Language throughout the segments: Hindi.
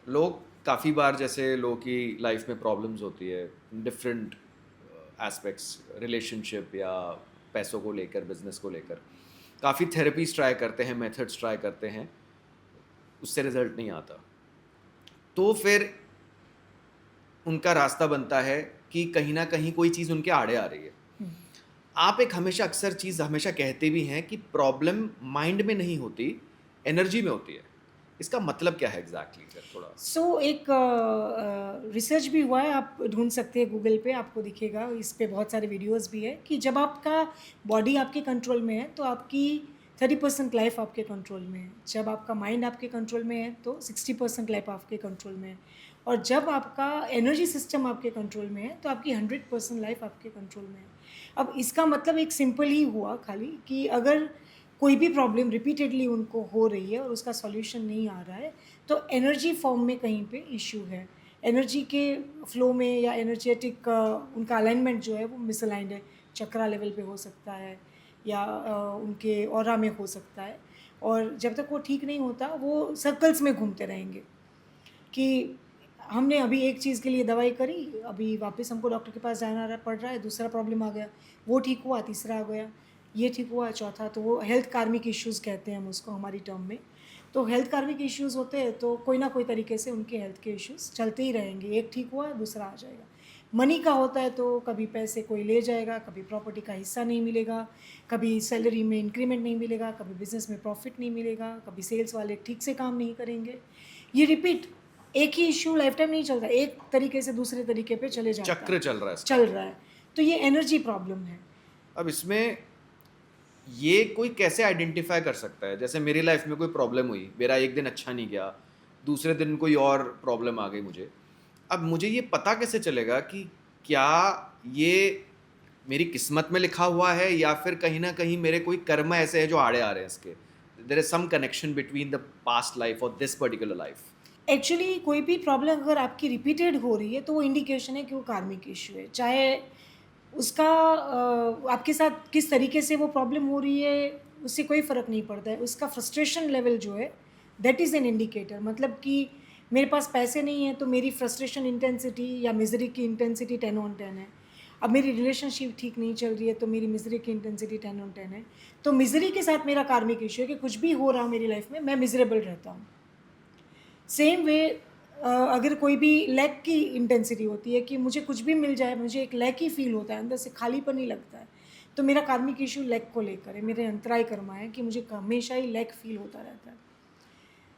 लोग काफ़ी बार, जैसे लोगों की लाइफ में प्रॉब्लम्स होती है डिफरेंट एस्पेक्ट्स, रिलेशनशिप या पैसों को लेकर, बिजनेस को लेकर, काफ़ी थेरेपीज ट्राई करते हैं, मेथड्स ट्राई करते हैं, उससे रिजल्ट नहीं आता। तो फिर उनका रास्ता बनता है कि कहीं ना कहीं कोई चीज़ उनके आड़े आ रही है। हुँ। आप एक हमेशा अक्सर चीज़ हमेशा कहते भी हैं कि प्रॉब्लम माइंड में नहीं होती, एनर्जी में होती है। इसका मतलब क्या है एग्जैक्टली exactly? थोड़ा। सो एक रिसर्च भी हुआ है, आप ढूँढ सकते हैं गूगल पे, आपको दिखेगा, इस पे बहुत सारे वीडियोज़ भी है कि जब आपका बॉडी आपके कंट्रोल में है, तो आपकी 30% लाइफ़ आपके कंट्रोल में है। जब आपका माइंड आपके कंट्रोल में है, तो 60% लाइफ़ आपके कंट्रोल में है। और जब आपका एनर्जी सिस्टम आपके कंट्रोल में है, तो आपकी 100% लाइफ़ आपके कंट्रोल में है। अब इसका मतलब एक सिंपल ही हुआ खाली कि अगर कोई भी प्रॉब्लम रिपीटेडली उनको हो रही है और उसका सॉल्यूशन नहीं आ रहा है, तो एनर्जी फॉर्म में कहीं पे इश्यू है। एनर्जी के फ्लो में या एनर्जेटिक उनका अलाइनमेंट जो है वो मिसअलाइन्ड है। चक्रा लेवल पे हो सकता है या उनके ऑरा में हो सकता है, और जब तक वो ठीक नहीं होता वो सर्कल्स में घूमते रहेंगे कि हमने अभी एक चीज़ के लिए दवाई करी, अभी वापस हमको डॉक्टर के पास जाना पड़ रहा है, दूसरा प्रॉब्लम आ गया, वो ठीक हुआ, तीसरा आ गया, ये ठीक हुआ, चौथा, तो वो हेल्थ कार्मिक इश्यूज़ कहते हैं हम उसको हमारी टर्म में। तो हेल्थ कार्मिक इश्यूज़ होते हैं तो कोई ना कोई तरीके से उनके हेल्थ के इश्यूज़ चलते ही रहेंगे, एक ठीक हुआ, दूसरा आ जाएगा। मनी का होता है तो कभी पैसे कोई ले जाएगा, कभी प्रॉपर्टी का हिस्सा नहीं मिलेगा, कभी सैलरी में इंक्रीमेंट नहीं मिलेगा, कभी बिज़नेस में प्रॉफ़िट नहीं मिलेगा, कभी सेल्स वाले ठीक से काम नहीं करेंगे। ये रिपीट, एक ही इश्यू लाइफ टाइम नहीं चलता, एक तरीके से दूसरे तरीके पे चले जाता है, चक्र चल रहा है इसका। चल रहा है। तो ये एनर्जी प्रॉब्लम है। अब इसमें ये कोई कैसे आइडेंटिफाई कर सकता है? जैसे मेरी लाइफ में कोई प्रॉब्लम हुई, मेरा एक दिन अच्छा नहीं गया, दूसरे दिन कोई और प्रॉब्लम आ गई मुझे। अब मुझे ये पता कैसे चलेगा कि क्या ये मेरी किस्मत में लिखा हुआ है या फिर कहीं ना कहीं मेरे कोई कर्म ऐसे हैं जो आड़े आ रहे हैं इसके? There is some connection between the past life और दिस पर्टिकुलर लाइफ। एक्चुअली कोई भी प्रॉब्लम अगर आपकी रिपीटेड हो रही है तो वो इंडिकेशन है कि वो कार्मिक इश्यू है। चाहे उसका आपके साथ किस तरीके से वो प्रॉब्लम हो रही है, उससे कोई फ़र्क नहीं पड़ता है। उसका फ्रस्ट्रेशन लेवल जो है, दैट इज़ एन इंडिकेटर। मतलब कि मेरे पास पैसे नहीं है तो मेरी फ्रस्ट्रेशन इंटेंसिटी या मिज़री की इंटेंसिटी 10 ऑन 10 है। अब मेरी रिलेशनशिप ठीक नहीं चल रही है तो मेरी मिज़री की इंटेंसिटी 10 ऑन 10 है। तो मिज़री के साथ मेरा कार्मिक इश्यू है कि कुछ भी हो रहा हो मेरी लाइफ़ में, मैं मिज़रेबल रहता हूँ। सेम वे अगर कोई भी लैक की इंटेंसिटी होती है कि मुझे कुछ भी मिल जाए, मुझे एक लैक ही फ़ील होता है, अंदर से खालीपन ही लगता है। तो मेरा कार्मिक इश्यू लैक को लेकर है, मेरे अंतराय कर्मा है कि मुझे हमेशा ही लैक फ़ील होता रहता है।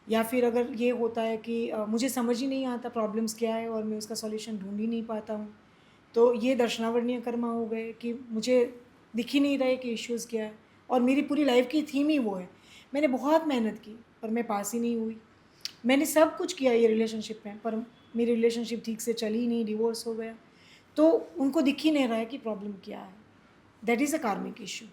या फिर अगर ये होता है कि मुझे समझ ही नहीं आता प्रॉब्लम्स क्या है और मैं उसका सॉल्यूशन ढूँढ ही नहीं पाता हूँ, तो ये दर्शनावर्णीय कर्मा हो गए कि मुझे दिख ही नहीं रहा है कि इश्यूज़ क्या है, और मेरी पूरी लाइफ़ की थीम ही वो है। मैंने बहुत मेहनत की, पर मैं पास ही नहीं हुई। मैंने सब कुछ किया ये रिलेशनशिप में, पर मेरी रिलेशनशिप ठीक से चली ही नहीं, डिवोर्स हो गया। तो उनको दिख ही नहीं रहा है कि प्रॉब्लम क्या है। दैट इज़ अ कार्मिक इश्यू।